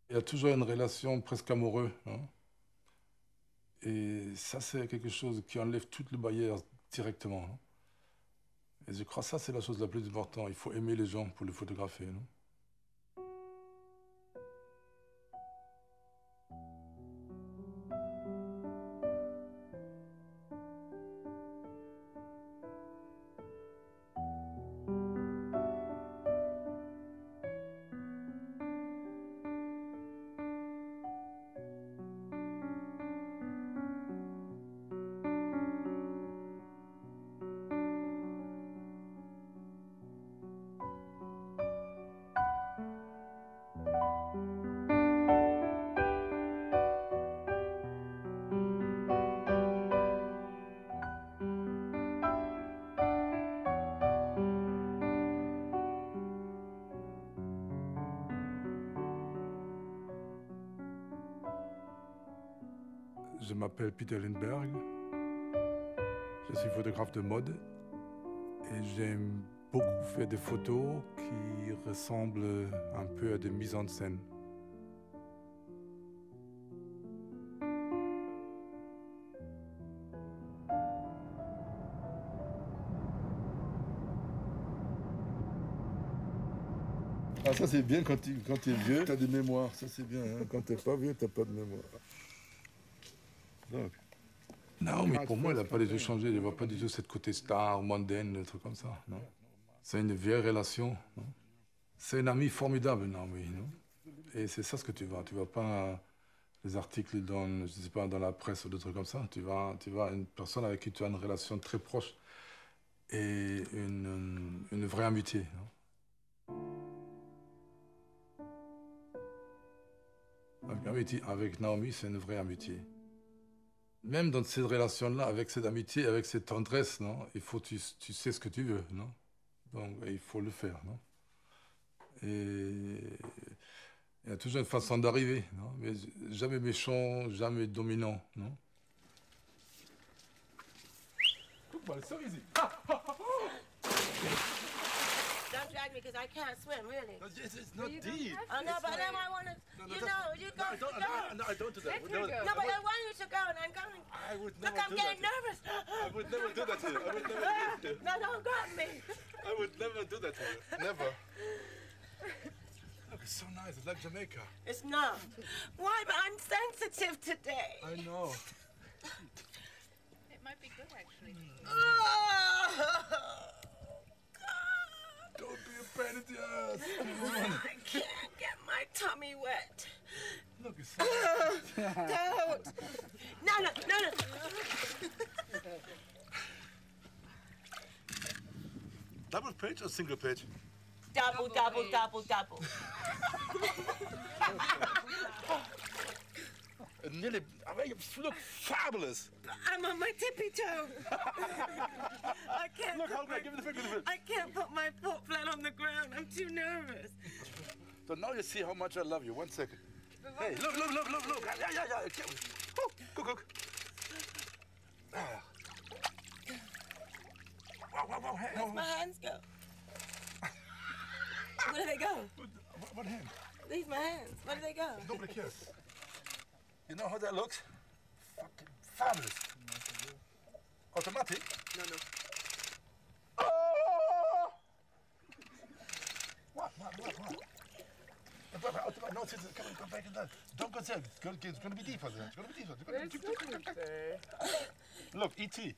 Il y a toujours une relation presque amoureuse, hein. Et ça, c'est quelque chose qui enlève toutes les barrières directement, hein. Et je crois que ça, c'est la chose la plus importante. Il faut aimer les gens pour les photographier, non? Je m'appelle Peter Lindbergh, je suis photographe de mode et j'aime beaucoup faire des photos qui ressemblent un peu à des mises en scène. Ah, ça c'est bien quand tu es vieux, tu as des mémoires, ça c'est bien, hein. Quand tu n'es pas vieux, tu n'as pas de mémoire. Donc. Non, mais pour moi, elle n'a pas du tout changé, je ne vois pas du tout cette côté star, mondaine, des trucs comme ça, non. C'est une vieille relation, non. C'est un ami formidable, Naomi, non. Et c'est ça ce que tu vas pas les articles dans, je sais pas, dans la presse ou des trucs comme ça, tu vas une personne avec qui tu as une relation très proche et une vraie amitié, non. Avec Naomi, c'est une vraie amitié. Même dans cette relation-là, avec cette amitié, avec cette tendresse, non, il faut, tu sais ce que tu veux, non? Donc, il faut le faire, non? Et il y a toujours une façon d'arriver, non? Mais jamais méchant, jamais dominant, non? Guck mal, c'est so easy. Don't drag me because I can't swim, really. No, it's not deep. Oh, no, but then I want to, you know, you go, I don't, go. no, I don't do that. No, but I want you to go, and I'm going. I would never Look, I'm do getting that. nervous. I would never do that to you. I would never do that to you. No, don't grab me. I would never do that to you. Never. Look, it's so nice. It's like Jamaica. It's not. Why? But I'm sensitive today. I know. It might be good, actually. Oh, God. Don't be a pain in the ass. I can't get my tummy wet. Look, it's so Don't. No, no, no, no. Double page or single page? Double, double, double, double. Nearly. I mean, you look fabulous. I'm on my tippy toe. I can't. Look, put hold my- on, give me the finger, give me the I can't put my foot flat on the ground. I'm too nervous. So now you see how much I love you. 1 second. Hey, look, look, look, look, look. Yeah. Oh, cook. Ah. Wow. Hey, Where's my hands go? Where do they go? What hand? These my hands. Where do they go? Nobody cares. You know how that looks? Fucking fabulous. Automatic? No. Oh! What? No, come back in that. Don't go there. It's going to be deeper than that. It's going to be deeper. Look, E.T.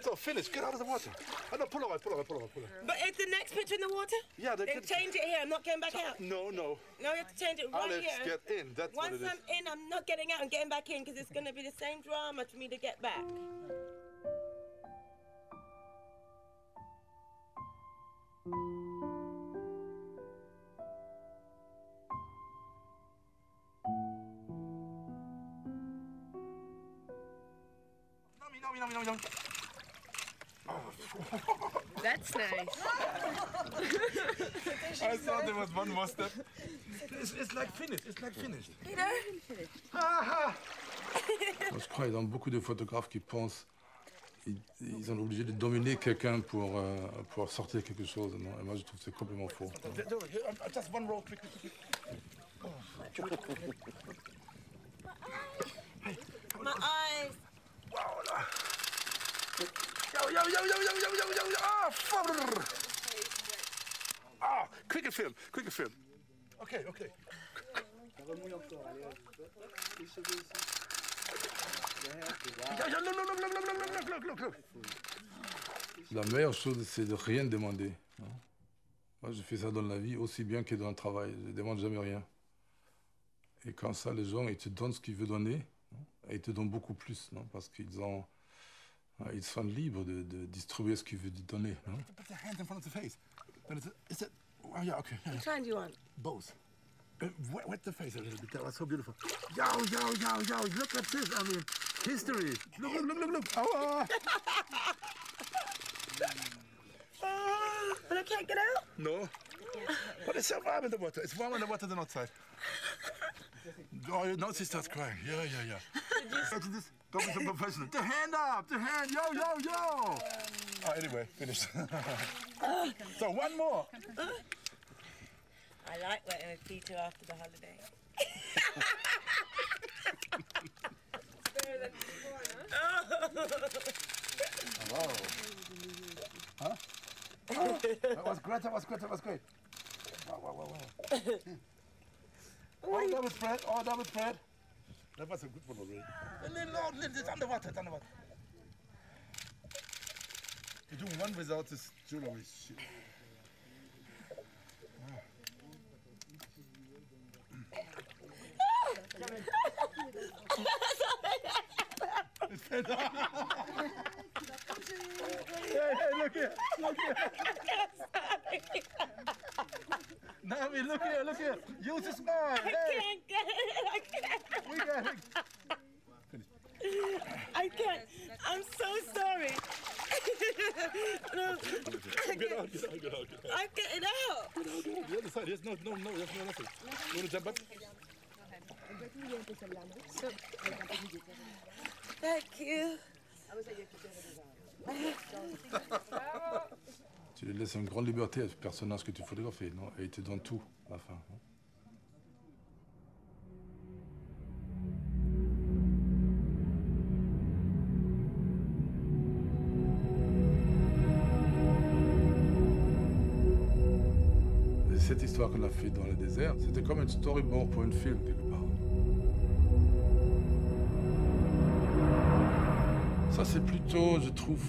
So, finish. Get out of the water. Oh, no, pull away. But is the next picture in the water? Yeah, they Then can... change it here. I'm not getting back out. No. No, you have to change it right Alex, here. get in. That's what Once it is. I'm in, I'm not getting out. I'm getting back in because it's going to be the same drama for me to get back. No. That's nice. I thought there was one more step. It's like finished. Peter? Je crois qu'il y a beaucoup de photographes qui pensent ils sont obligés de dominer quelqu'un pour sortir quelque chose. Non? Et moi, je trouve que c'est complètement faux. Just one roll, quick. My eyes. Yo. Ah, quicker film. Okay. Look. La meilleure chose, c'est de rien demander. Non? Moi, je fais ça dans la vie aussi bien que dans le travail. Je ne demande jamais rien. Et quand ça, les gens, ils te donnent ce qu'ils veulent donner, non? Et ils te donnent beaucoup plus, non? Parce qu'ils sont libres de distribuer ce qu'ils veulent te donner. Non? Put your hand in front of the face. Is it? Oh yeah, okay. Which one do you want? Both. Wet the face a little bit. That was so beautiful. Yo. Look at this. I mean, history. Look. Oh. But I can't get out? No. But it's so warm in the water. It's warmer in the water than outside. Oh, now she starts crying. Yeah. Imagine this. Go be some professional. The hand up. Yo. Anyway, finished. So one more. I like working with Peter after the holiday. Hello. Huh? Oh, that was great. Wow. All double spread. That was a good one already. Little underwater. You're doing one without this jewelry shit. Hey, look here. Nami, look here. Use a smile. Hey. I can't get it. I can't. We got it. I can't. I'm so sorry. No, Get out. I'm getting out. The other side. There's no nothing. You want to jump up? Thank you. Tu lui laisses une grande liberté à ce personnage que tu photographies, non? Et il te donne tout à la fin. Non? Et cette histoire qu'on a faite dans le désert, c'était comme un storyboard pour un film, quelque part. Ça, c'est plutôt, je trouve,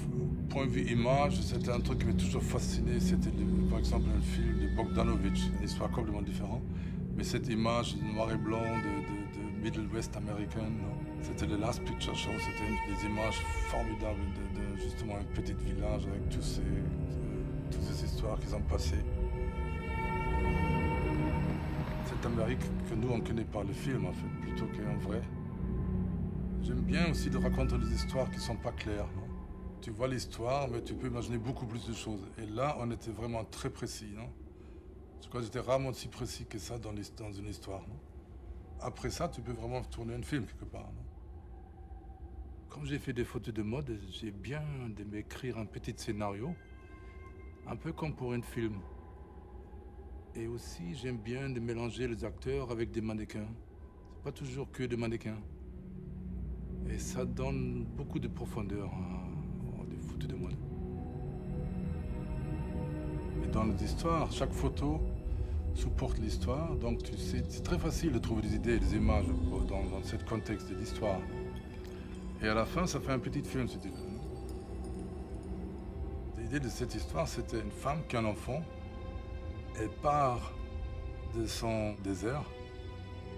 point de vue image, c'était un truc qui m'a toujours fasciné. C'était, par exemple, un film de Bogdanovich, une histoire complètement différente. Mais cette image noir et blanc de Middle West américaine, c'était le Last Picture Show. C'était des images formidables de justement un petit village avec toutes ces histoires qu'ils ont passées. Cette Amérique que nous, on connaît par le film, en fait, plutôt qu'en vrai. J'aime bien aussi de raconter des histoires qui ne sont pas claires. Non? Tu vois l'histoire, mais tu peux imaginer beaucoup plus de choses. Et là, on était vraiment très précis. Non? Je crois que j'étais rarement si précis que ça dans une histoire. Non? Après ça, tu peux vraiment tourner un film quelque part. Non? Comme j'ai fait des photos de mode, j'ai bien de m'écrire un petit scénario, un peu comme pour un film. Et aussi, j'aime bien de mélanger les acteurs avec des mannequins. C'est pas toujours que des mannequins. Et ça donne beaucoup de profondeur à des photos de mode. Et dans les histoires, chaque photo supporte l'histoire, donc tu sais, c'est très facile de trouver des idées, des images dans ce contexte de l'histoire. Et à la fin, ça fait un petit film, si tu veux. L'idée de cette histoire, c'était une femme qui a un enfant. Elle part de son désert,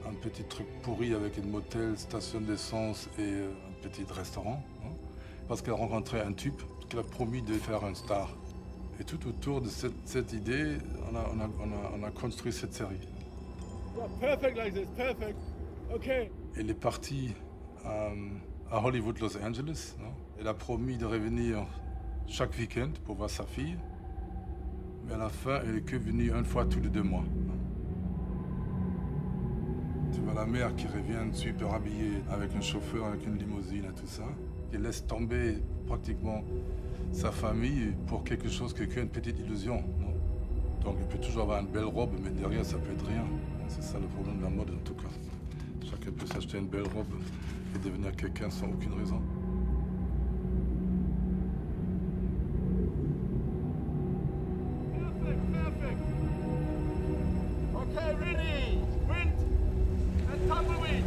un petit truc pourri avec un motel, station d'essence et un petit restaurant, hein, parce qu'elle a rencontré un type qu'elle a promis de faire une star. Et tout autour de cette idée, on a construit cette série. Perfect like this, perfect. Okay. Elle est partie à Hollywood, Los Angeles. Non? Elle a promis de revenir chaque week-end pour voir sa fille. Mais à la fin, elle est que venue une fois tous les 2 mois. Tu vois la mère qui revient super habillée avec un chauffeur, avec une limousine et tout ça. Elle laisse tomber pratiquement sa famille pour quelque chose qu'une petite illusion. Non? Donc il peut toujours avoir une belle robe, mais derrière ça peut être rien. C'est ça le problème de la mode en tout cas. Chacun peut s'acheter une belle robe et devenir quelqu'un sans aucune raison. Perfect. Okay, ready. Wind and tumbleweed.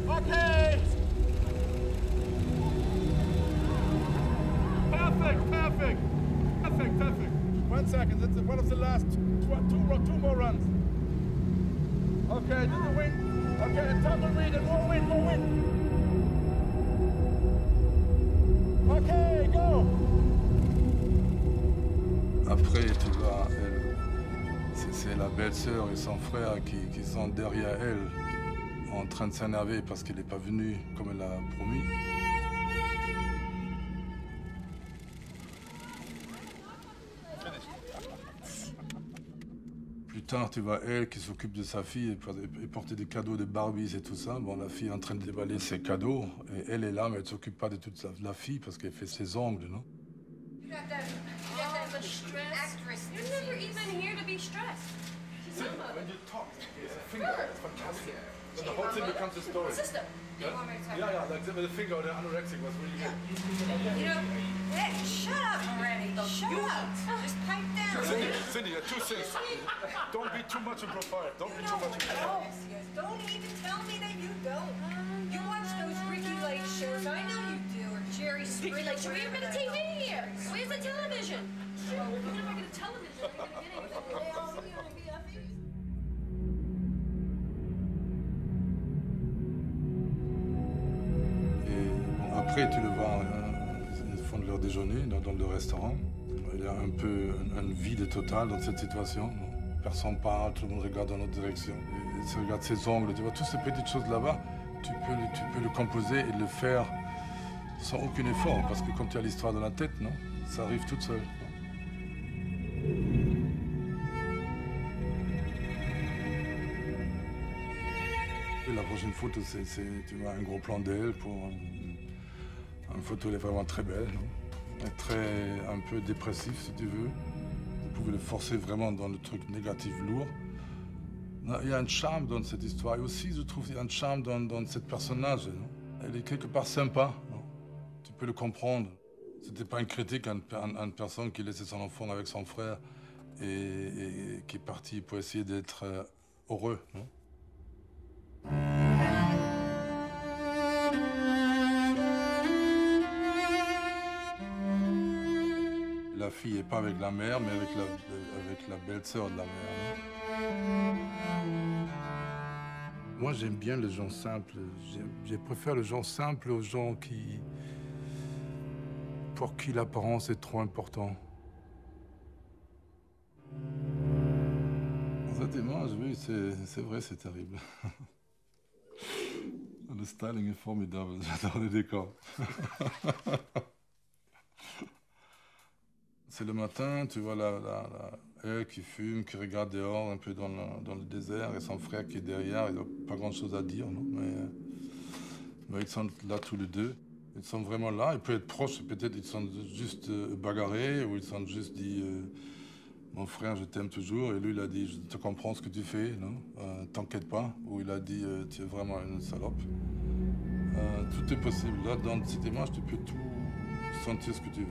Okay. Perfect. 1 second. That's one of the last two more runs. Okay, do the wind. Okay, and tumbleweed and more wind. Okay, go. Après, tu vois, c'est la belle-sœur et son frère qui sont derrière elle, en train de s'énerver parce qu'elle n'est pas venue comme elle a promis. Plus tard, tu vois elle qui s'occupe de sa fille et porter des cadeaux, des Barbies et tout ça. Bon, la fille est en train de déballer ses cadeaux et elle est là, mais elle ne s'occupe pas de toute la fille parce qu'elle fait ses ongles, non? You got that stress. Actress. You're never even here to be stressed. When you talk, it's a finger. It's fantastic. But the whole thing becomes a story. Sister, do you want me to talk? Yeah, like the finger or the anorexic was really good. You know, hey, shut up already. Shut up. Just pipe down. Cindy, two things. Don't be too much in profile. Don't be too much in profile. Don't even tell me that you don't. You watch those Ricky Lake shows. I know you do. Or Jerry Springer. Should we have a TV here? Where's the television? Even if I get a television, I'm not gonna get anything. Après, tu le vois, ils font leur déjeuner dans le restaurant. Il y a un peu un vide total dans cette situation. Personne parle, tout le monde regarde dans notre direction. Tu regardes ses ongles, tu vois, toutes ces petites choses là-bas, tu peux le composer et le faire sans aucun effort. Parce que quand tu as l'histoire dans la tête, non, ça arrive toute seule. Et la prochaine photo, c'est tu vois, un gros plan d'elle pour... Une photo, elle est vraiment très belle, non? Un peu dépressif, si tu veux. Vous pouvez le forcer vraiment dans le truc négatif lourd. Il y a un charme dans cette histoire. Et aussi, je trouve qu'il y a un charme dans ce personnage, non? Elle est quelque part sympa, non? Tu peux le comprendre. C'était pas une critique à une personne qui laissait son enfant avec son frère et qui est parti pour essayer d'être heureux, non? La fille n'est pas avec la mère, mais avec la belle-sœur de la mère. Moi, j'aime bien les gens simples. Je préfère les gens simples aux gens pour qui l'apparence est trop important. Cette image, oui, c'est vrai, c'est terrible. Le styling est formidable, j'adore les décors. C'est le matin, tu vois elle qui fume, qui regarde dehors un peu dans le désert, et son frère qui est derrière, il n'a pas grand-chose à dire, non? Mais ils sont là tous les deux. Ils sont vraiment là, ils peuvent être proches, peut-être ils sont juste bagarrés, ou ils sont juste dit mon frère, je t'aime toujours, et lui il a dit je te comprends ce que tu fais, non? T'inquiète pas, ou il a dit tu es vraiment une salope. Tout est possible. Là, dans cette image, tu peux tout sentir ce que tu veux.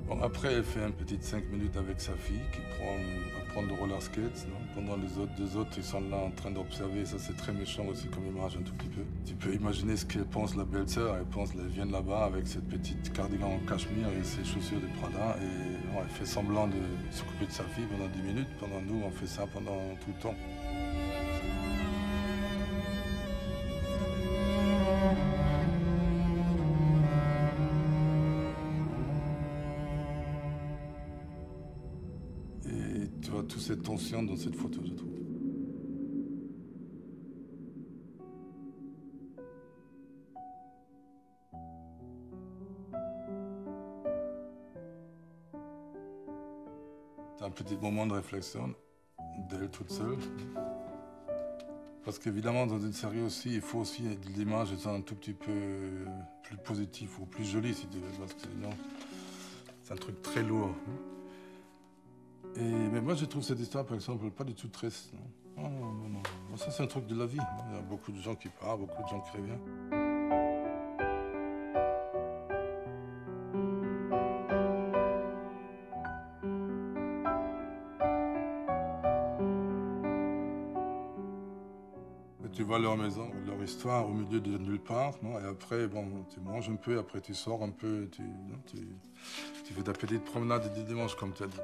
Bon, après, elle fait une petite 5 minutes avec sa fille qui apprend le roller skate. Non? Pendant les deux autres, ils sont là en train d'observer. Ça, c'est très méchant aussi comme image, un tout petit peu. Tu peux imaginer ce qu'elle pense, la belle-sœur. Elle vient là-bas avec cette petite cardigan en cachemire et ses chaussures de Prada. Et bon, elle fait semblant de s'occuper de sa fille pendant 10 minutes. Pendant nous, on fait ça pendant tout le temps. Tu vois toute cette tension dans cette photo, je trouve. C'est un petit moment de réflexion d'elle toute seule. Parce qu'évidemment, dans une série aussi, il faut aussi l'image être un tout petit peu plus positif ou plus jolie, si tu veux, parce que sinon, c'est un truc très lourd. Mais moi, je trouve cette histoire, par exemple, pas du tout triste. Non, non, non, non. Ça, c'est un truc de la vie. Il y a beaucoup de gens qui parlent, beaucoup de gens qui reviennent. Tu vois leur maison, leur histoire au milieu de nulle part, non? Et après, bon, tu manges un peu, après tu sors un peu, tu fais ta petite promenade du dimanche, comme tu as dit.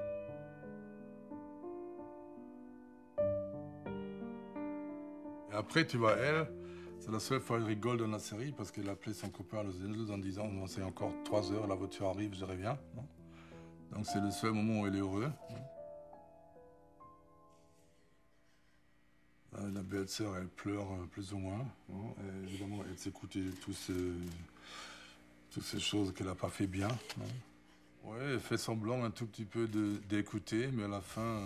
Et après, tu vois, elle, c'est la seule fois qu'elle rigole dans la série parce qu'elle a appelé son copain à Los Angeles en disant non, c'est encore 3 heures, la voiture arrive, je reviens. Non? Donc c'est le seul moment où elle est heureuse. La belle-sœur, elle pleure plus ou moins. Non? Et évidemment, elle s'écoute toutes ces choses qu'elle n'a pas fait bien. Oui, elle fait semblant un tout petit peu d'écouter, mais à la fin,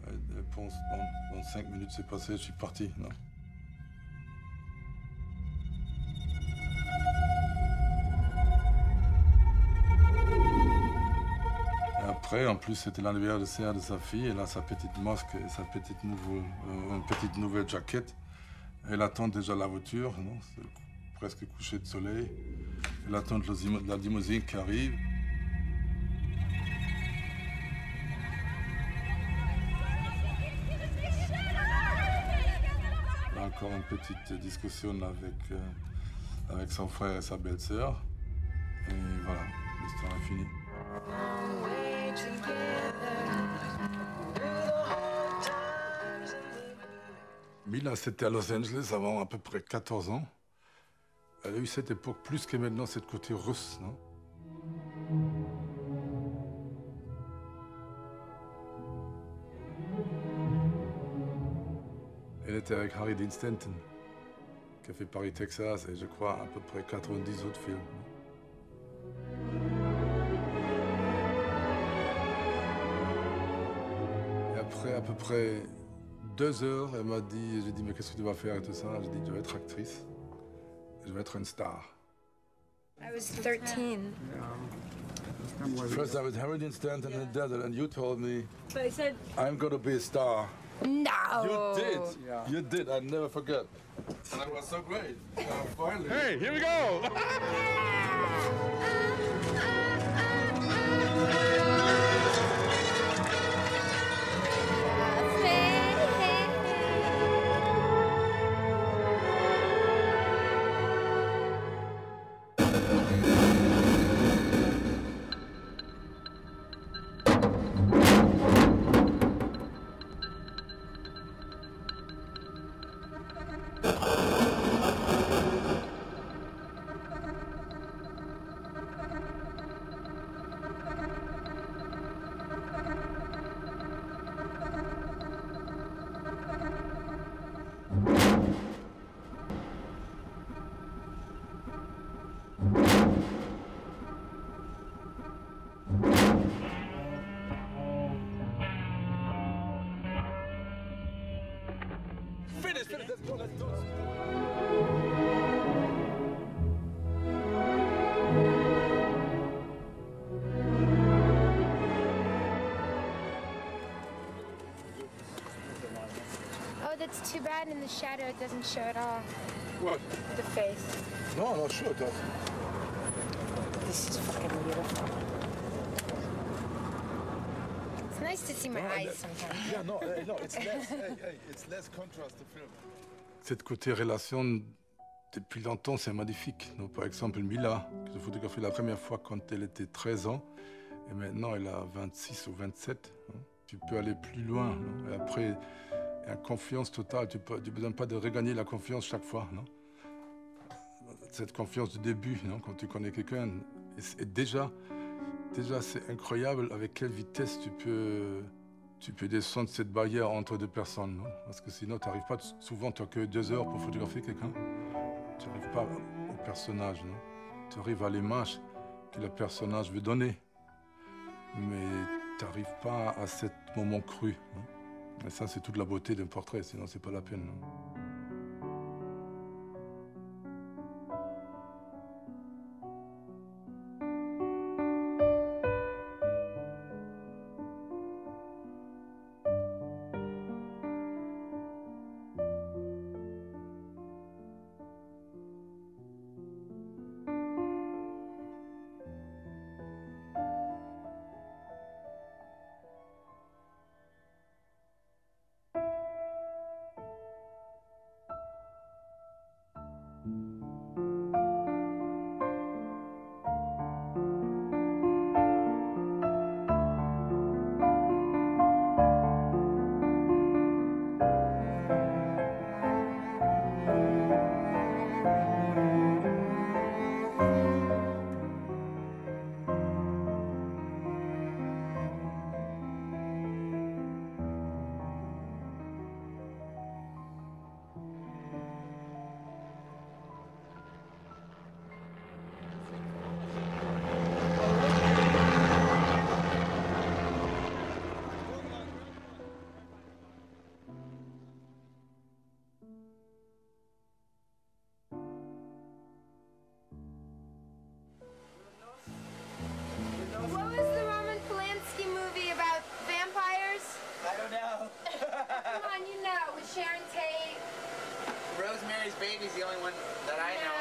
elle pense, bon, dans 5 minutes c'est passé, je suis parti. Non? Et après, en plus, c'était l'anniversaire de sa fille. Elle a sa petite masque et sa petite nouvelle jaquette. Elle attend déjà la voiture, non? C'est presque couché de soleil. Elle attend la limousine qui arrive. Elle a encore une petite discussion avec son frère et sa belle-sœur. Et voilà, l'histoire est finie. Mila, c'était à Los Angeles avant à peu près 14 ans. Elle a eu cette époque plus que maintenant, cette côté russe, non? Elle était avec Harry Dean Stanton, qui a fait Paris, Texas, et je crois à peu près 90 autres films. Et après à peu près 2 heures, elle m'a dit, j'ai dit, mais qu'est-ce que tu vas faire et tout ça? J'ai dit, je vais être actrice, je vais être une star. I was 13. First I was Harry Dean Stanton in the desert, and you told me, But I said, I'm gonna be a star. no. You did. Yeah. You did. I never forget. And it was so great. Finally. Hey, here we go! Finish, let's go, let's do it. Oh, that's too bad. In the shadow, it doesn't show at all. What? The face. No, no, sure it does. This is fucking beautiful. It's nice to see my eyes sometimes. Yeah, no, it's less contrast to film. Cette côté relation, depuis longtemps, c'est magnifique. Donc, par exemple, Mila, que j'ai photographié la première fois quand elle était 13 ans, et maintenant elle a 26 ou 27. Hein. Tu peux aller plus loin. Non? Et après, il y a une confiance totale. Tu n'as besoin pas de regagner la confiance chaque fois. Non? Cette confiance du début, non? Quand tu connais quelqu'un. Et déjà c'est incroyable avec quelle vitesse tu peux descendre cette barrière entre deux personnes. Non? Parce que sinon, tu n'arrives pas, souvent, tu n'as que 2 heures pour photographier quelqu'un. Tu n'arrives pas au personnage. Non? Tu arrives à l'image que le personnage veut donner. Mais tu n'arrives pas à ce moment cru. Non? Et ça, c'est toute la beauté d'un portrait, sinon c'est pas la peine. Non? Amy's the only one that I know.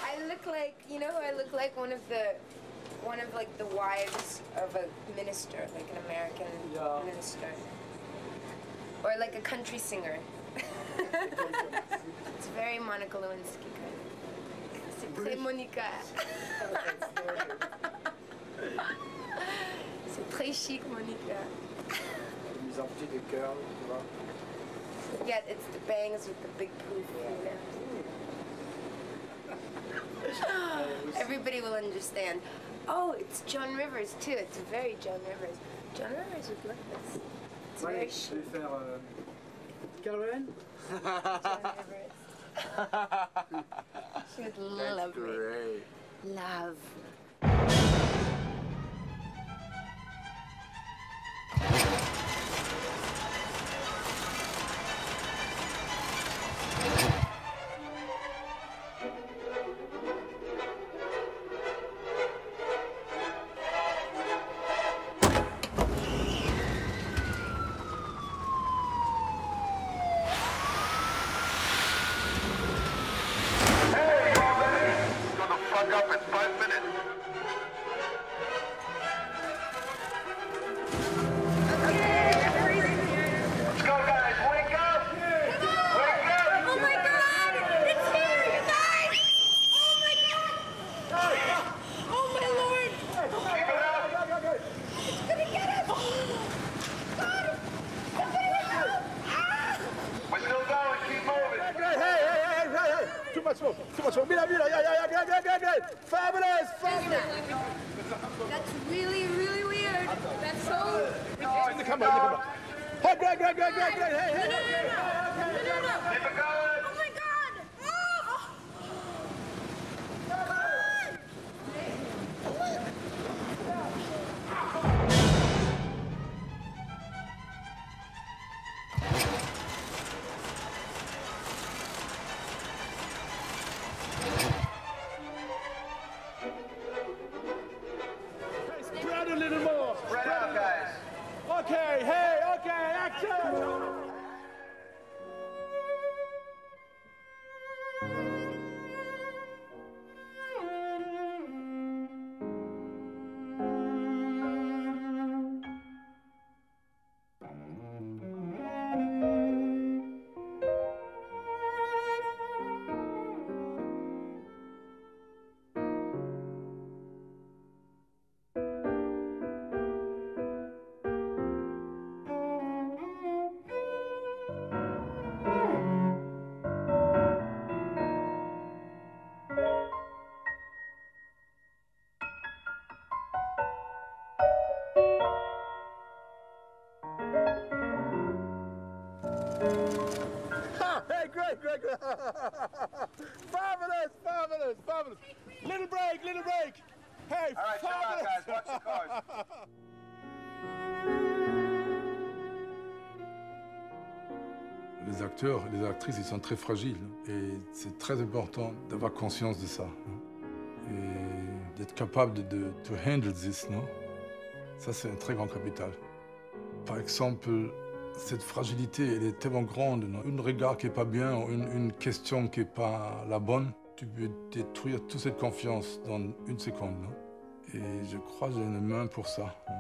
I look like, you know, I look like one of like the wives of a minister, like an American minister, or like a country singer. It's very Monica Lewinsky kind of. C'est très Monica. C'est très chic, Monica. Mise en petit de cœur, tu vois. Yeah, it's the bangs with the big poof. Everybody will understand. Oh, it's Joan Rivers too. It's very Joan Rivers. Joan Rivers would love this. It's very Je vais faire Caroline. Joan Rivers. She would love Great. me. Love. Fabulous! Fabulous! That's really, really weird. That's so. In the camera, in the camera. Hey, great! Hey, hey, hey! No. Keep it going! Oh my God! Oh. Spread a little more. Spread out, guys. Okay, hey, okay, action! Hey, great! Fabulous! Little break! Hey, All right, chill out, guys. Watch the cars. Les acteurs et les actrices, ils sont très fragiles. Et c'est très important d'avoir conscience de ça. Et d'être capable de handle this, non? Ça, c'est un très grand capital. Par exemple, cette fragilité, elle est tellement grande. Non? Un regard qui n'est pas bien, une question qui n'est pas la bonne, tu peux détruire toute cette confiance dans une seconde. Non? Et je crois que j'ai une main pour ça. Non?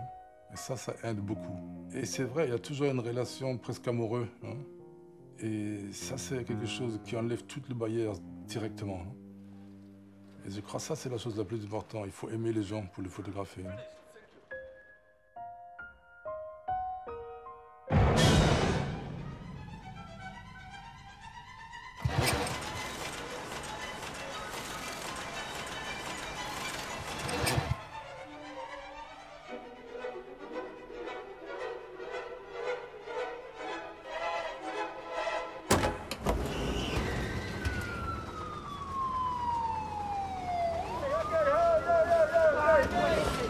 Et ça aide beaucoup. Et c'est vrai, il y a toujours une relation presque amoureuse. Non? Et ça, c'est quelque chose qui enlève toutes les barrières directement. Non? Et je crois que ça, c'est la chose la plus importante. Il faut aimer les gens pour les photographier. Non?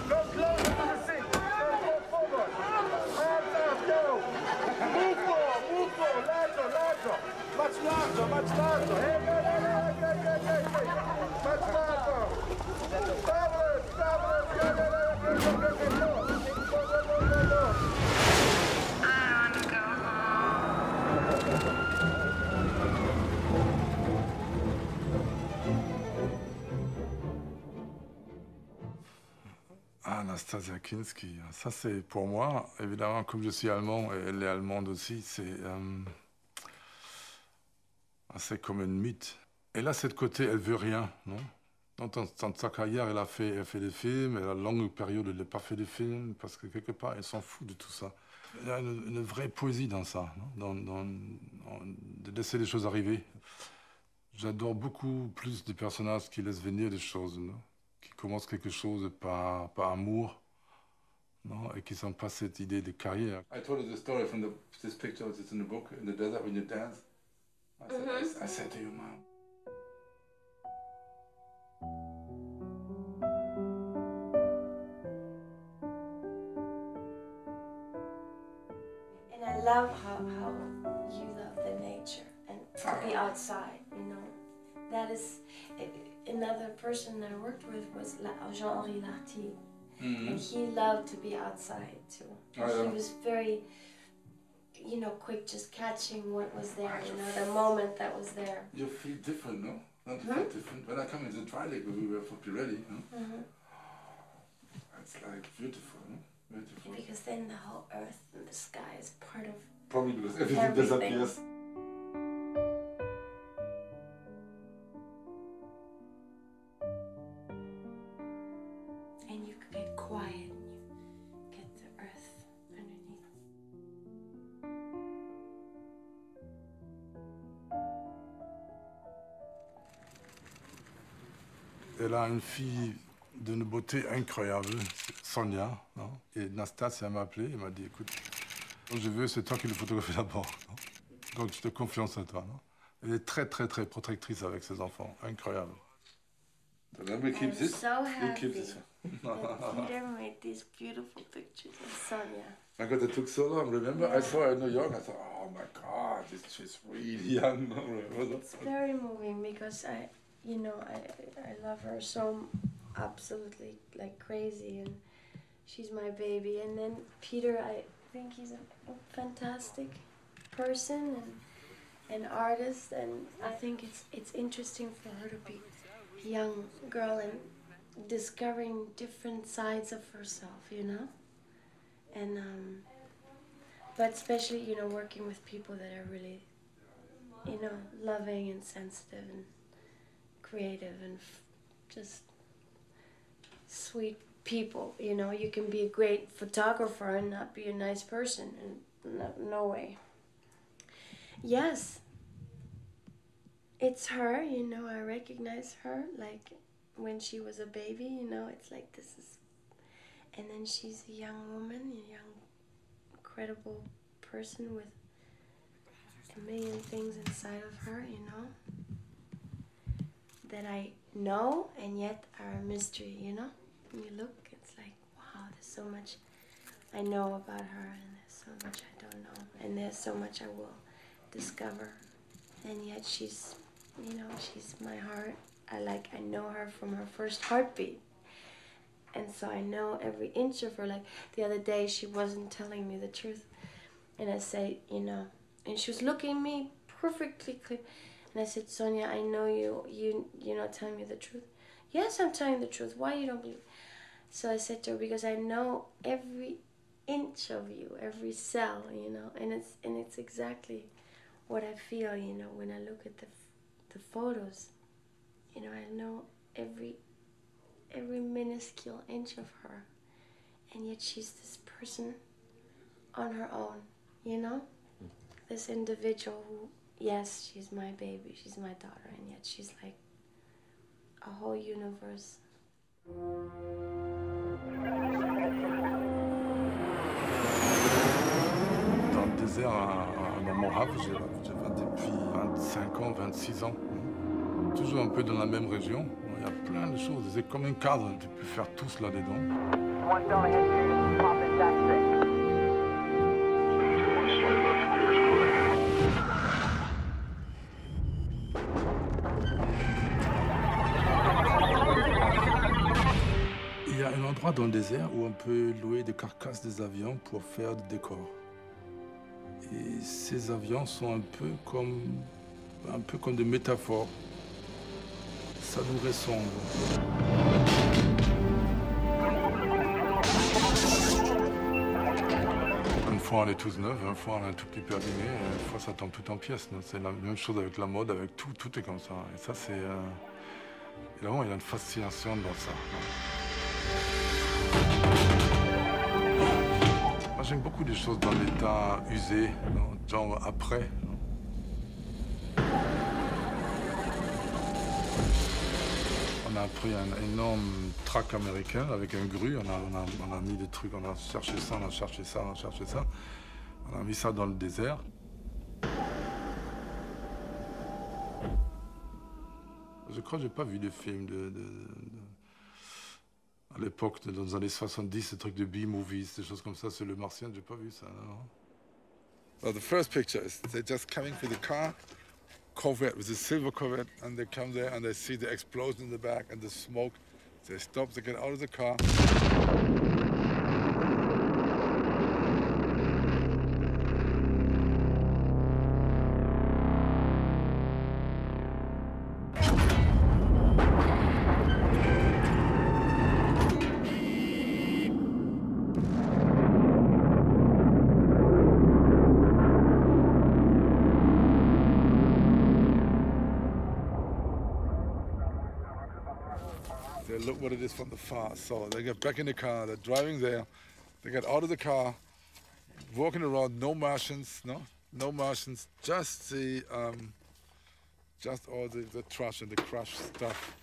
Go slow! Ah, Nastasia Kinski, ça c'est pour moi, évidemment, comme je suis allemand, et elle est allemande aussi, c'est comme une mythe. Elle a cette côté, elle veut rien, non? Dans sa carrière, elle fait des films, elle a une longue période où elle n'a pas fait de films, parce que quelque part, elle s'en fout de tout ça. Il y a une vraie poésie dans ça, non? De laisser les choses arriver. J'adore beaucoup plus des personnages qui laissent venir des choses, non? Qui commencent quelque chose par amour, non? Et qui n'ont pas cette idée de carrière. I told her the story from this picture that's in the book, in the desert when you dance. I said to you, Mom. And I love how you love the nature and to be outside, you know. That is, another person that I worked with was Jean-Henri Lartigue. And he loved to be outside too. He was very, you know, quick just catching what was there, you know, the moment that was there. You feel different, no? Don't you feel different? When I come into the Tri-Lake, we were for Pirelli, no? It's like beautiful, no? Beautiful. Because then the whole earth and the sky is part of Probably because everything disappears. And you get quiet and you get the earth underneath. Elle a une fille d'une beauté incroyable, Sonia, non? Et Nastasia m'a appelé et m'a dit, écoute, je veux, c'est toi qui le photographie d'abord. Donc je te confiance en toi, non? Elle est très, très, très protectrice avec ses enfants, incroyable. I'm so happy that Peter made these beautiful pictures of Sonia. Because it took so long, remember? I saw her in New York, I thought, oh my God, she's really young. It's very moving because I love her so absolutely like crazy, and she's my baby. And then Peter, I think he's a fantastic person and an artist, and I think it's interesting for her to be a young girl and discovering different sides of herself, you know. And but especially, you know, working with people that are really, you know, loving and sensitive and creative and just sweet people, you know. You can be a great photographer and not be a nice person, and no way. Yes, it's her, you know. I recognize her like when she was a baby, you know. It's like this is, and then she's a young woman, a young, incredible person with a million things inside of her, you know, that I know and yet are a mystery, you know. When you look, it's like, wow, there's so much I know about her, and there's so much I don't know, and there's so much I will discover. And yet she's, you know, she's my heart. I know her from her first heartbeat. And so I know every inch of her. Like the other day, she wasn't telling me the truth. And I say, you know, and she was looking at me perfectly clear. And I said, Sonia, I know you're not telling me the truth. Yes, I'm telling the truth. Why you don't believe? So I said to her, because I know every inch of you, every cell, you know, and it's exactly what I feel, you know, when I look at the photos. You know, I know every minuscule inch of her, and yet she's this person on her own, you know? This individual who, yes, she's my baby, she's my daughter, and yet she's like a whole universe. Dans le désert, dans mon Havre, j'ai depuis 25 ans, 26 ans. Toujours un peu dans la même région. Il y a plein de choses. C'est comme un cadre. Tu peux faire tout cela dedans. Il y a un endroit dans le désert où on peut louer des carcasses des avions pour faire des décors. Et ces avions sont un peu comme des métaphores. Ça nous ressemble. fois on est tous neufs, une fois on est un tout petit peu abîmé, et une fois ça tombe tout en pièces. C'est la même chose avec la mode, avec tout, tout est comme ça. Et ça c'est... évidemment, il y a une fascination dans ça. Moi j'aime beaucoup des choses dans l'état usé, genre après. On a pris un énorme track américain avec un grue, on a mis des trucs, on a cherché ça, on a cherché ça, on a cherché ça. On a mis ça dans le désert. Je crois que j'ai pas vu de film à l'époque, dans les années 70, des trucs de B-movies, des choses comme ça, c'est le Martien, j'ai pas vu ça. Non. Well, the first picture is they're just coming for the car, Corvette with a silver Corvette, and they come there and they see the explosion in the back and the smoke. They stop, they get out of the car. They look what it is from the far. So they get back in the car, they're driving there, they get out of the car, walking around, no Martians, no Martians, just the, just all the trash and the crushed stuff.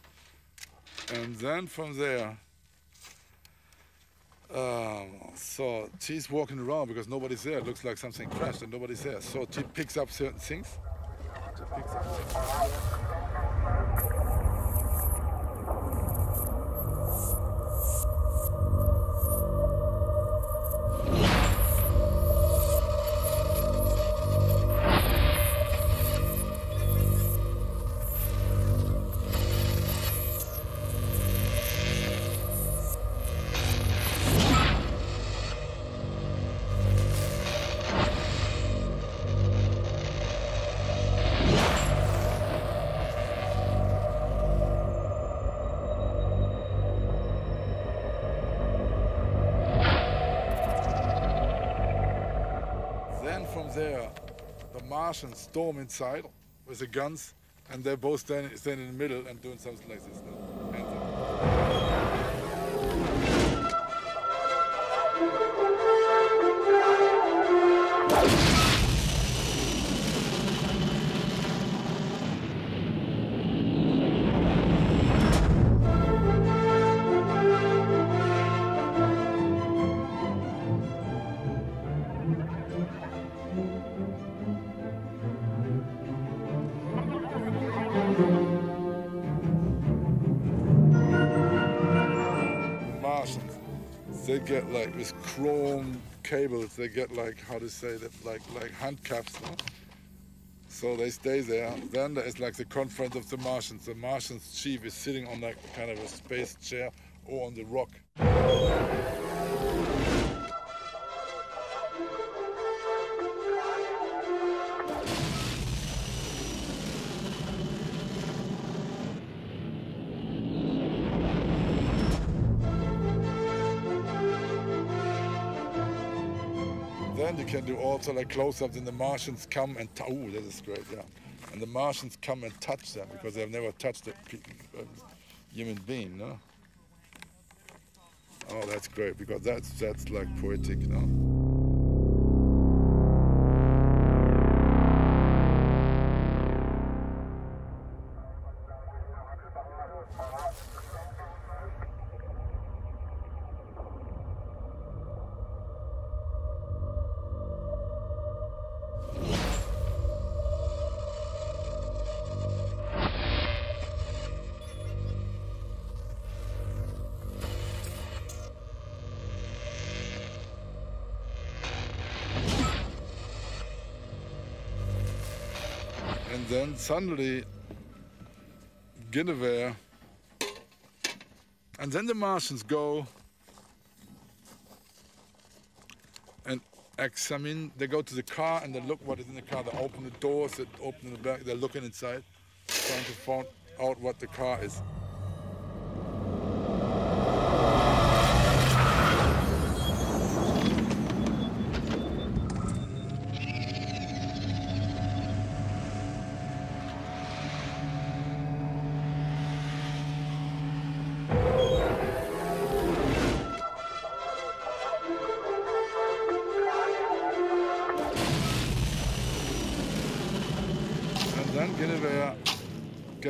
And then from there, so she's walking around because nobody's there. It looks like something crashed and nobody's there. So she picks up certain things. From there, the Martians storm inside with the guns, and they're both standing in the middle and doing something like this. Martians, they get like with chrome cables, they get like, how to say that, like handcuffs. No? So they stay there. Then there is like the conference of the Martians. The Martians' chief is sitting on like kind of a space chair or on the rock. Then you can do also like close-ups, and the Martians come and oh, that is great, yeah. And the Martians come and touch them because they've never touched a human being, no? Oh, that's great because that's like poetic, no? And then suddenly, Guinevere, and then the Martians go and examine, they go to the car and they look what is in the car, they open the doors, they open the back, they're looking inside, trying to find out what the car is.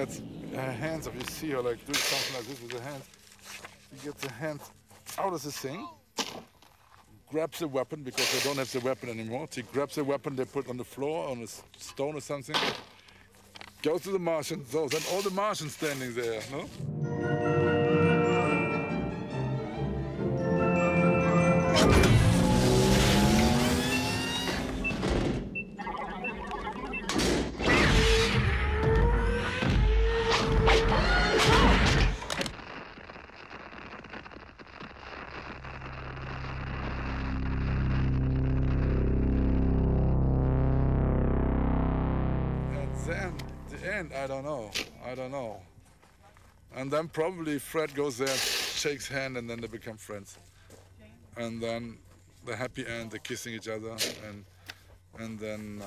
gets her hands up. You see her like doing something like this with her hands. She gets her hands out of the thing, grabs the weapon because they don't have the weapon anymore. She grabs the weapon they put on the floor, on a stone or something, goes to the Martian. So then all the Martians standing there, no? Then the end, I don't know. And then probably Fred goes there, shakes hand, and then they become friends. And then the happy end, they're kissing each other, and then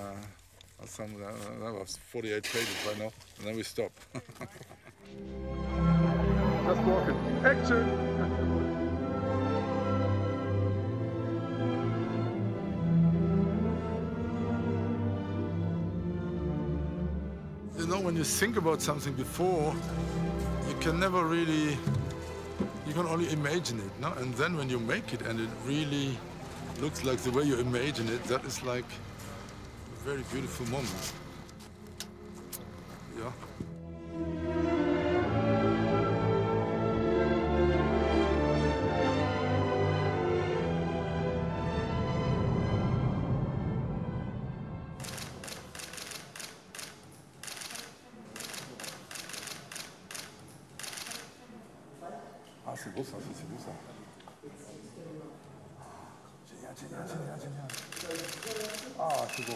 that was 48 pages by now, and then we stop. Just walking. Action! You know, when you think about something before, you can never really, you can only imagine it, no? And then when you make it and it really looks like the way you imagine it, that is like a very beautiful moment. Yeah. Ah, c'est beau ça, c'est beau ça. Génial. Ah, c'est beau.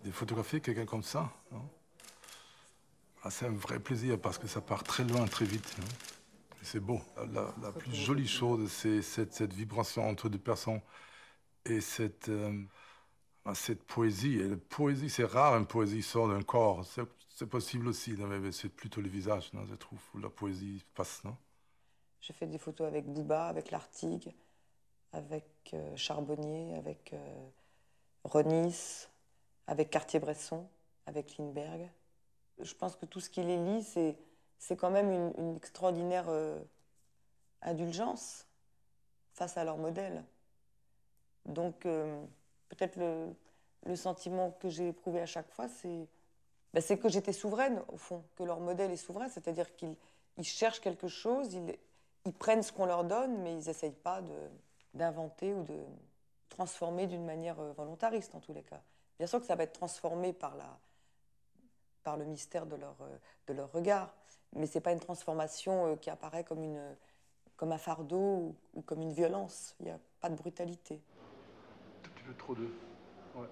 De photographier quelqu'un comme ça, ah, c'est un vrai plaisir parce que ça part très loin, très vite. C'est beau. La plus jolie chose, c'est cette vibration entre deux personnes et cette poésie. Et la poésie, c'est rare, une poésie sort d'un corps. C'est possible aussi, mais c'est plutôt le visage, non, je trouve, où la poésie passe, non? J'ai fait des photos avec Booba, avec L'Artigue, avec Charbonnier, avec Ronis, avec Cartier-Bresson, avec Lindbergh. Je pense que tout ce qui les lie, c'est quand même une extraordinaire indulgence face à leur modèle. Donc peut-être le sentiment que j'ai éprouvé à chaque fois, c'est que j'étais souveraine, au fond, que leur modèle est souverain, c'est-à-dire qu'ils cherchent quelque chose, ils prennent ce qu'on leur donne, mais ils n'essayent pas d'inventer ou de transformer d'une manière volontariste, en tous les cas. Bien sûr que ça va être transformé par le mystère de leur regard, mais ce n'est pas une transformation qui apparaît comme un fardeau ou comme une violence. Il n'y a pas de brutalité. Un petit peu trop de... Ouais.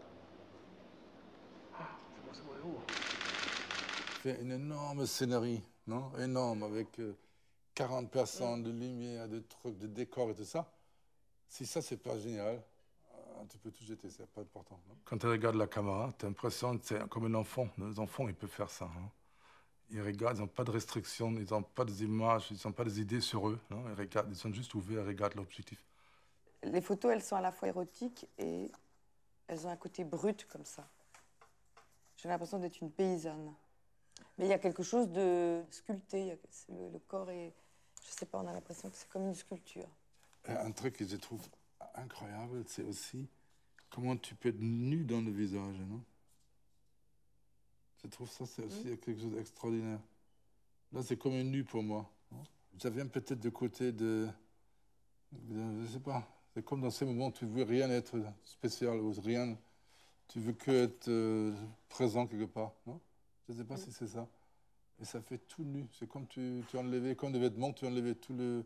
Ah, c'est bon, c'est bon. C'est une énorme scénario, non? Énorme, avec 40 personnes, de lumière, de trucs, de décors et tout ça. Si ça, c'est pas génial, tu peux tout jeter, c'est pas important. Non? Quand tu regardes la caméra, tu as l'impression que c'est comme un enfant. Les enfants, ils peuvent faire ça. Ils regardent, ils n'ont pas de restrictions, ils n'ont pas des images, ils n'ont pas des idées sur eux. Non? Ils regardent, ils sont juste ouverts, ils regardent l'objectif. Les photos, elles sont à la fois érotiques et elles ont un côté brut comme ça. J'ai l'impression d'être une paysanne. Mais il y a quelque chose de sculpté. Le corps est... Je sais pas, on a l'impression que c'est comme une sculpture. Un truc que je trouve incroyable, c'est aussi comment tu peux être nu dans le visage, non? Je trouve ça, c'est aussi quelque chose d'extraordinaire. Là, c'est comme un nu pour moi. Ça vient peut-être du côté de... Je sais pas. C'est comme dans ces moments où tu veux rien être spécial ou rien. Tu veux que être présent quelque part, non? Je ne sais pas si c'est ça. Et ça fait tout nu. C'est comme tu enlevais, comme des vêtements, tu enlevais tout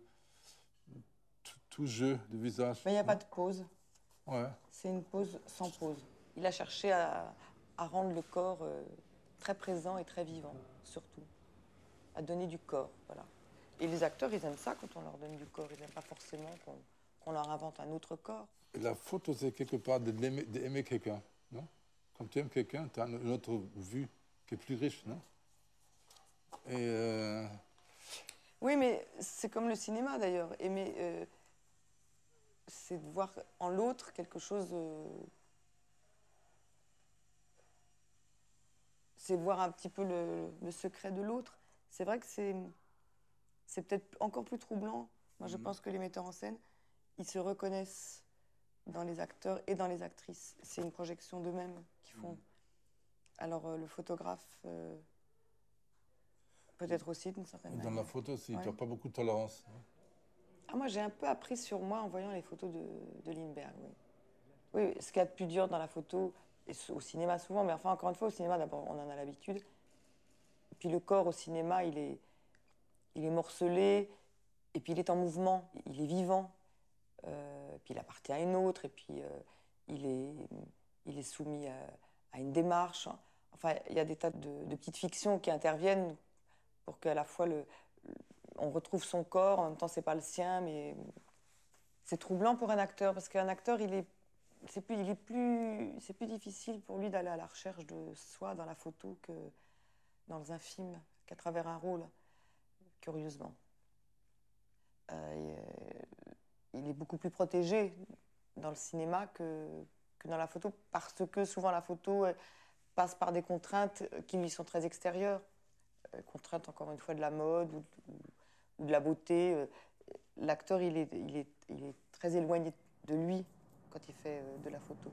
jeu de visage. Mais il n'y a pas de pause. Ouais. C'est une pause sans pause. Il a cherché à rendre le corps très présent et très vivant, surtout. À donner du corps, voilà. Et les acteurs, ils aiment ça quand on leur donne du corps. Ils n'aiment pas forcément qu'on leur invente un autre corps. Et la photo, c'est quelque part d'aimer quelqu'un, non? Quand tu aimes quelqu'un, tu as une autre vue qui est plus riche, non? Et Oui, mais c'est comme le cinéma, d'ailleurs. Aimer, c'est de voir en l'autre quelque chose... c'est voir un petit peu le secret de l'autre. C'est vrai que c'est peut-être encore plus troublant. Moi, je pense que les metteurs en scène, ils se reconnaissent dans les acteurs et dans les actrices. C'est une projection d'eux-mêmes qu'ils font. Alors, le photographe, peut-être aussi, d'une certaine manière. Dans la photo aussi, Ouais. tu n'as pas beaucoup de tolérance. Ah, moi, j'ai un peu appris sur moi en voyant les photos de Lindbergh, oui. Oui, ce qu'il y a de plus dur dans la photo, et au cinéma souvent, mais enfin, encore une fois, au cinéma, d'abord, on en a l'habitude. Puis le corps au cinéma, il est morcelé, et puis il est en mouvement, il est vivant. Puis il appartient à une autre, et puis il est soumis à une démarche. Enfin, il y a des tas de petites fictions qui interviennent pour qu'à la fois on retrouve son corps, en même temps c'est pas le sien, mais c'est troublant pour un acteur, parce qu'un acteur, c'est plus difficile pour lui d'aller à la recherche de soi dans la photo que dans un film, qu'à travers un rôle, curieusement. Il est beaucoup plus protégé dans le cinéma que dans la photo, parce que souvent la photo passe par des contraintes qui lui sont très extérieures. Contraintes, encore une fois, de la mode ou de la beauté. L'acteur, il est très éloigné de lui quand il fait de la photo.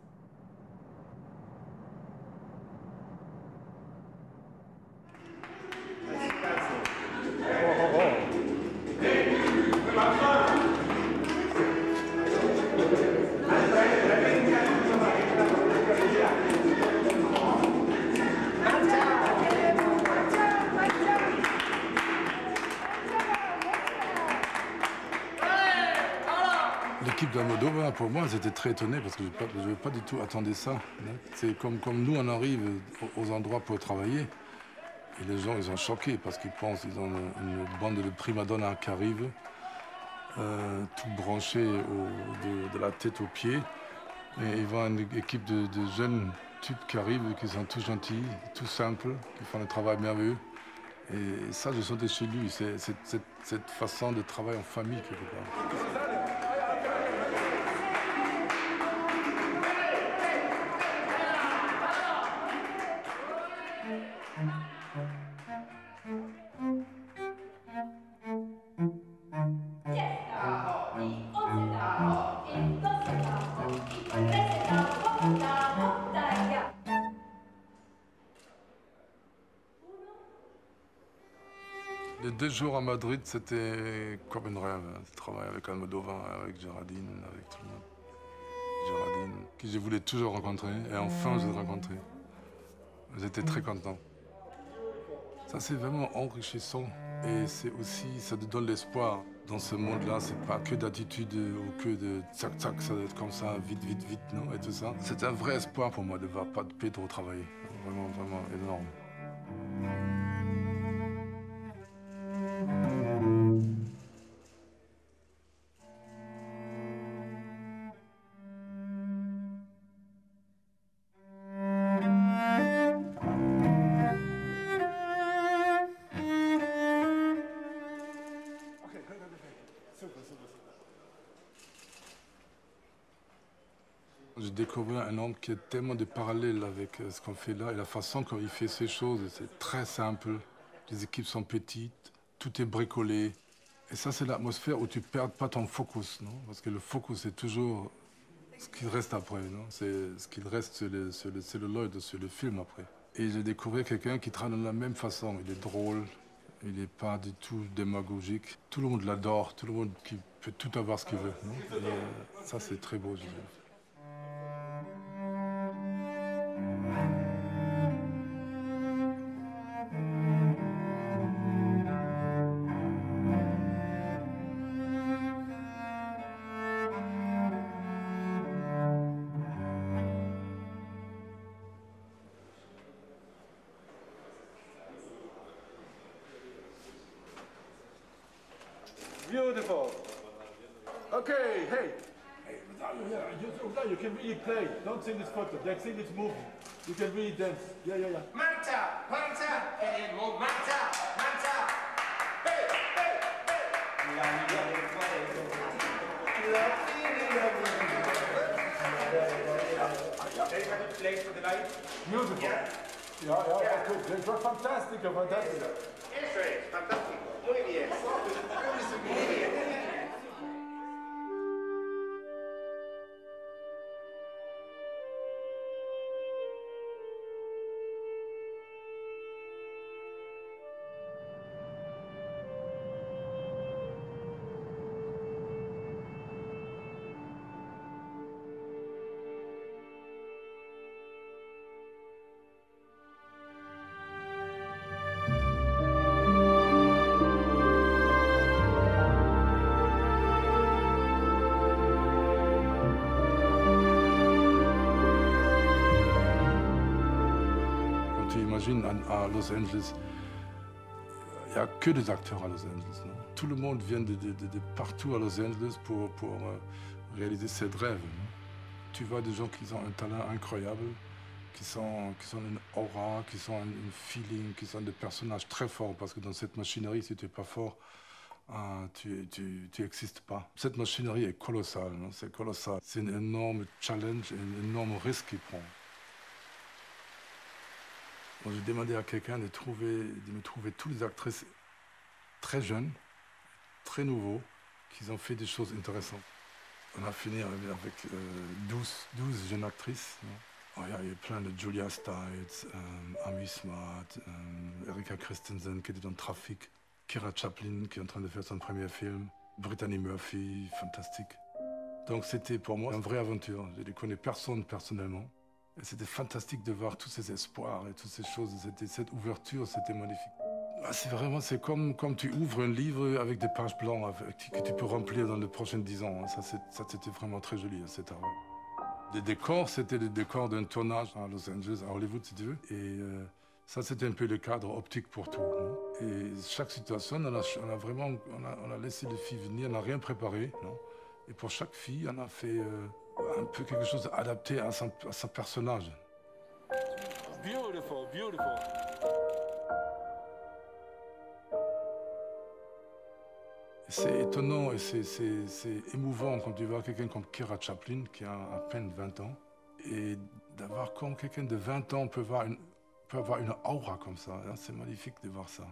L'équipe d'Almodovar, pour moi, j'étais très étonné parce que je n'avais pas du tout attendu ça. C'est comme nous, on arrive aux endroits pour travailler et les gens, ils sont choqués parce qu'ils pensent qu'ils ont une bande de primadonna qui arrive, tout branché de la tête aux pieds. Et ils voient une équipe de jeunes types qui arrivent, qui sont tout gentils, tout simples, qui font un travail merveilleux. Et ça, je sentais chez lui, cette façon de travailler en famille quelque part. Les 2 jours à Madrid, c'était comme un rêve. Je travaillais avec Almodovar, avec Géraldine, avec tout le monde. Géraldine, que je voulais toujours rencontrer, et enfin je l'ai rencontré. J'étais très content. Ça, c'est vraiment enrichissant, et c'est aussi, ça te donne l'espoir. Dans ce monde-là, c'est pas que d'attitude ou que de tsac-tsac, ça doit être comme ça, vite, vite, vite, non, et tout ça. C'est un vrai espoir pour moi de voir pas de Pedro travailler. Vraiment, vraiment énorme. J'ai découvert un homme qui a tellement de parallèles avec ce qu'on fait là et la façon dont il fait ces choses, c'est très simple. Les équipes sont petites, tout est bricolé. Et ça, c'est l'atmosphère où tu ne perds pas ton focus, non? Parce que le focus, c'est toujours ce qui reste après, non? C'est ce qui reste sur le celluloid, sur le film après. Et j'ai découvert quelqu'un qui travaille de la même façon. Il est drôle, il n'est pas du tout démagogique. Tout le monde l'adore, tout le monde qui peut tout avoir ce qu'il veut, non? Et ça, c'est très beau, je dirais. Beautiful. Okay, hey. Now you can really play. Don't sing this photo. Like sing this movie. You can really dance. Yeah. Manta, Manta, and move Manta, Manta. Hey, hey, hey. Any place for the night? Beautiful. Yeah. Yeah, good. They were fantastic, fantastic. Eso es, fantástico. Muy bien. Muy bien. Tu imagines à Los Angeles, il n'y a que des acteurs à Los Angeles. Non? Tout le monde vient de partout à Los Angeles pour réaliser ses rêves. Non? Tu vois des gens qui ont un talent incroyable, qui ont une aura, qui ont un feeling, qui sont des personnages très forts. Parce que dans cette machinerie, si tu n'es pas fort, tu n'existes pas. Cette machinerie est colossale. Non? C'est colossal. C'est un énorme challenge, un énorme risque qu'il prend. Bon, j'ai demandé à quelqu'un de me trouver toutes les actrices très jeunes, très nouveaux, qui ont fait des choses intéressantes. On a fini avec 12 jeunes actrices. Oh, il y a plein de Julia Stiles, Amy Smart, Erika Christensen qui était dans Trafic, Kira Chaplin qui est en train de faire son premier film, Brittany Murphy, fantastique. Donc c'était pour moi une vraie aventure. Je ne connais personne personnellement. C'était fantastique de voir tous ces espoirs et toutes ces choses. Cette ouverture, c'était magnifique. C'est comme tu ouvres un livre avec des pages blanches que tu peux remplir dans les prochains 10 ans. Ça, c'était vraiment très joli, cet art. Les décors, c'était des décors d'un tournage à Los Angeles, à Hollywood, si tu veux. Et ça, c'était un peu le cadre optique pour tout. Non? Et chaque situation, on a laissé les filles venir, on n'a rien préparé. Non? Et pour chaque fille, on a fait un peu quelque chose adapté à son personnage. Beautiful, beautiful. C'est étonnant et c'est émouvant quand tu vois quelqu'un comme Kira Chaplin qui a à peine 20 ans et d'avoir comme quelqu'un de 20 ans peut avoir une aura comme ça. C'est magnifique de voir ça.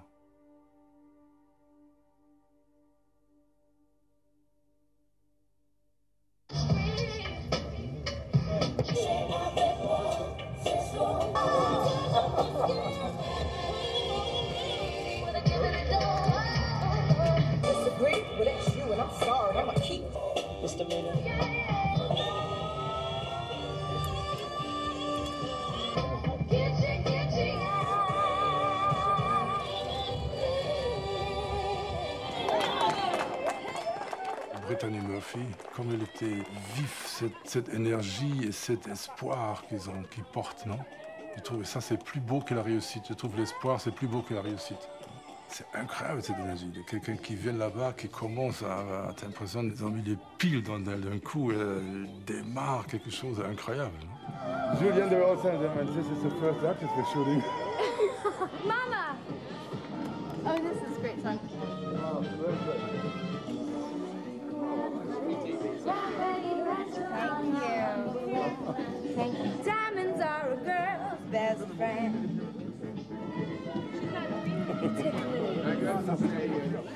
Brittany Murphy, comme elle était vive, cette énergie et cet espoir qu'ils portent, non? Je trouve ça c'est plus beau que la réussite. Je trouve l'espoir c'est plus beau que la réussite. C'est incroyable cette énergie. Quelqu'un qui vient là-bas, qui commence à t'as l'impression qu'ils ont mis des piles dans elle d'un coup, elle démarre quelque chose d'incroyable. Julian, they're all saying that this is the first actress we're shooting. Mama! Oh, this is great fun. Thank you. Diamonds are a girl's best friend.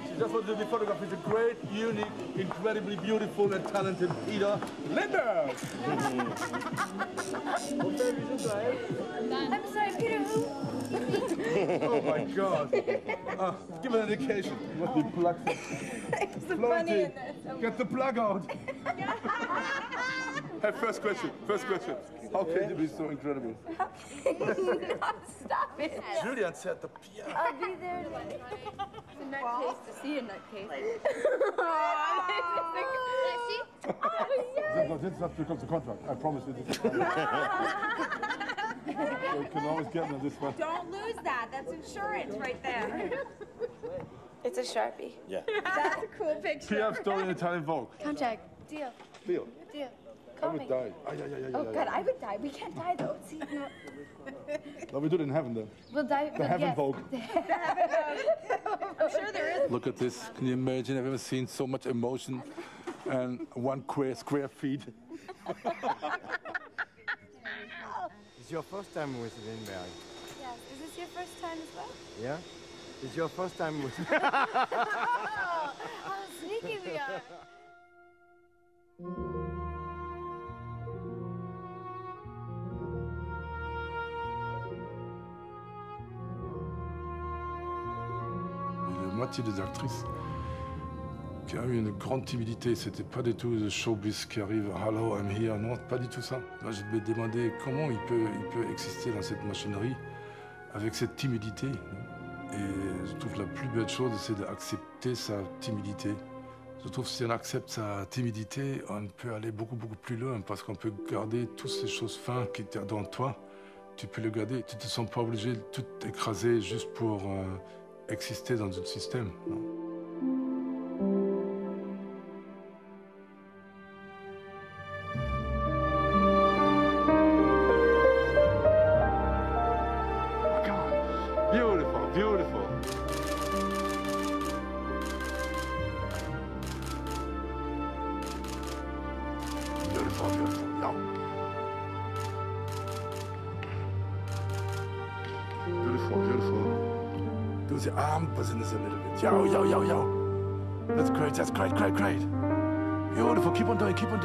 She just wanted to be photographed with a great, unique, incredibly beautiful and talented Peter Linder. I'm sorry, Peter who? Oh my God. Give an indication. What the plug? It's the funny in this. Get the plug out. Hey, first question. How can you be so incredible? No, stop it. Julian said the piano. I'll be there tonight. It's a nutcase to see a nutcase. No, this is not because of the contract. I promise you this. You can always get me on this one. Don't lose that. That's insurance right there. It's a Sharpie. Yeah. That's a cool picture. PF story in Italian Vogue. Contact. Deal. Deal. Deal. I Call would me. die. Oh, God, I would die. We can't die, though. See, no. No, we do it in heaven then. We'll die. The heaven Vogue. I'm sure there is. Look at this. Can you imagine? I've never seen so much emotion and 1 square feet. It's your first time with Lindbergh. Yeah, this your first time as well? Yeah? It's your first time with me. How sneaky we are. La moitié des actrices qui a eu une grande timidité, c'était pas du tout le showbiz qui arrive, hello, I'm here, non, pas du tout ça. Moi, je me demandais comment il peut exister dans cette machinerie avec cette timidité. Et je trouve que la plus belle chose, c'est d'accepter sa timidité. Je trouve que si on accepte sa timidité, on peut aller beaucoup plus loin parce qu'on peut garder toutes ces choses fines qui étaient dans toi. Tu peux le garder. Tu ne te sens pas obligé de tout écraser juste pour exister dans un système. Non. Beautiful. Beautiful. Do the arm business a little bit. Yo. That's great. Beautiful. Keep on doing it. Beautiful.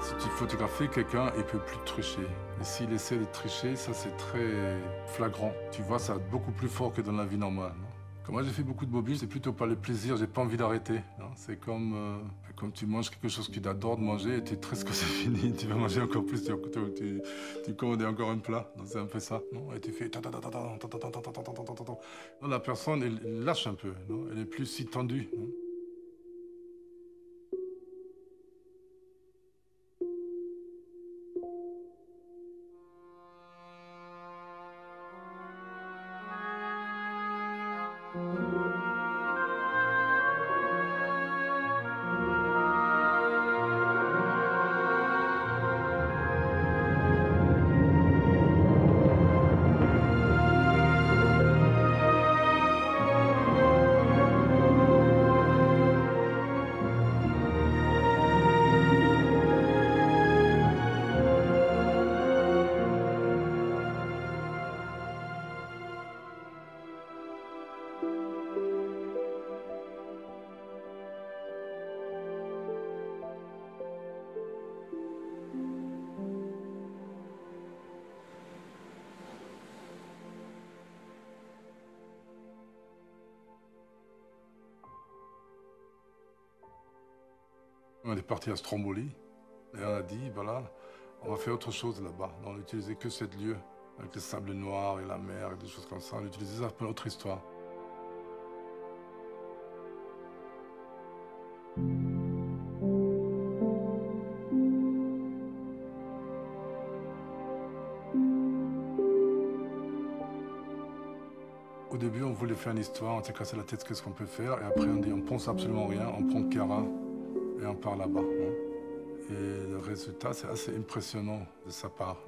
Si tu photographies quelqu'un, il ne peut plus tricher. Et s'il essaie de tricher, ça c'est très flagrant. Tu vois, ça beaucoup plus fort que dans la vie normale. Non? Comme moi j'ai fait beaucoup de mobiles, c'est plutôt par le plaisir, j'ai pas envie d'arrêter. C'est comme tu manges quelque chose que tu adores de manger et tu es triste que c'est fini. Tu vas manger encore plus, tu commandes encore un plat. C'est un peu ça. Non? Et tu fais... Non, la personne, elle lâche un peu. Non? Elle est plus si tendue. Non? On est parti à Stromboli et on a dit, voilà, on va faire autre chose là-bas. On n'utilisait que ce lieu, avec le sable noir et la mer et des choses comme ça. On utilisait ça pour notre histoire. Au début, on voulait faire une histoire, on s'est cassé la tête, qu'est-ce qu'on peut faire? Et après, on dit, on pense absolument rien, on prend Cara et on part là-bas. Et le résultat, c'est assez impressionnant de sa part.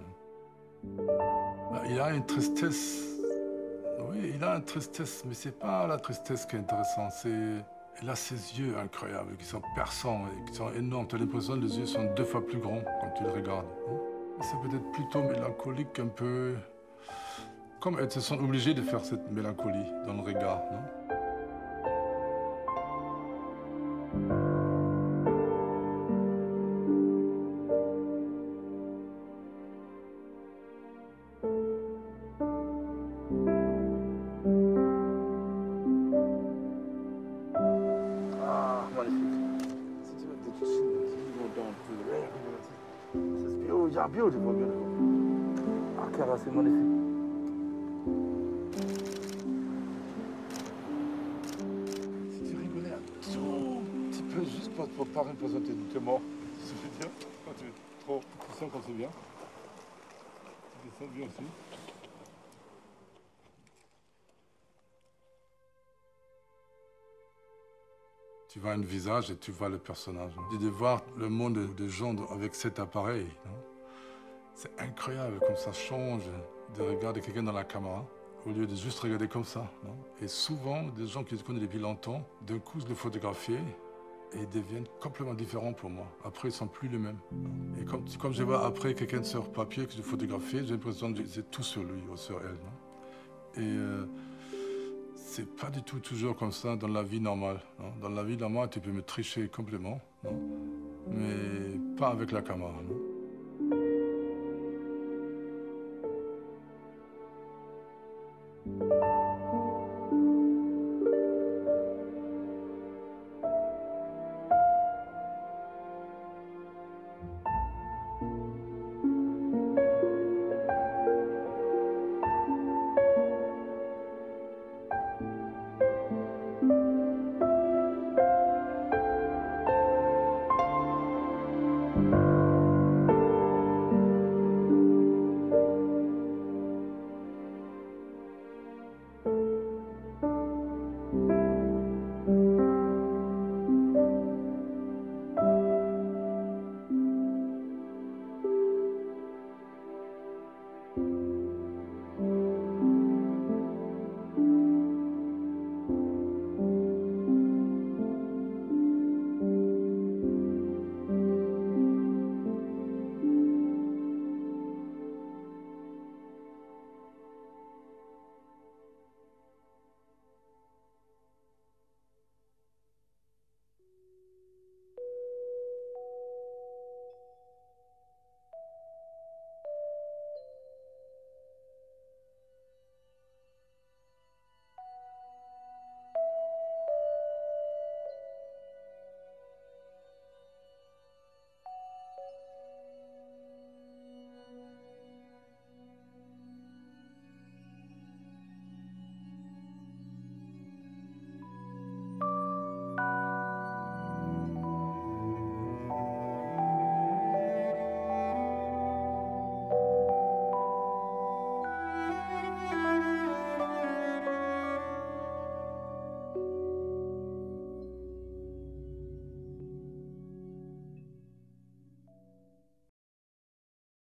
Il a une tristesse. Oui, il a une tristesse, mais c'est pas la tristesse qui est intéressante. Il a ses yeux incroyables, qui sont perçants, qui sont énormes. Tu as l'impression que les yeux sont 2 fois plus grands quand tu le regardes. C'est peut-être plutôt mélancolique, un peu... Comme elles se sont obligées de faire cette mélancolie dans le regard, non? Ah, magnifique. Si tu veux te toucher, you go down to the air. C'est beautiful. Ah, Cara, c'est magnifique. Si tu rigolais un tout petit peu, juste pour pas l'impression que tu es mort, ça veut dire, quand tu es trop, tu sens quand c'est bien. Tu descends bien aussi. Tu vois un visage et tu vois le personnage. De voir le monde de gens avec cet appareil, c'est incroyable comme ça change de regarder quelqu'un dans la caméra au lieu de juste regarder comme ça. Non? Et souvent, des gens qui se connaissent depuis longtemps, d'un coup, je les photographie et ils deviennent complètement différents pour moi. Après, ils ne sont plus les mêmes. Et comme je vois après quelqu'un sur papier que je photographie, j'ai l'impression que c'est tout sur lui ou sur elle. Non? Et c'est pas du tout toujours comme ça dans la vie normale. Non? Dans la vie normale, tu peux me tricher complètement, non? Mais pas avec la caméra. Non?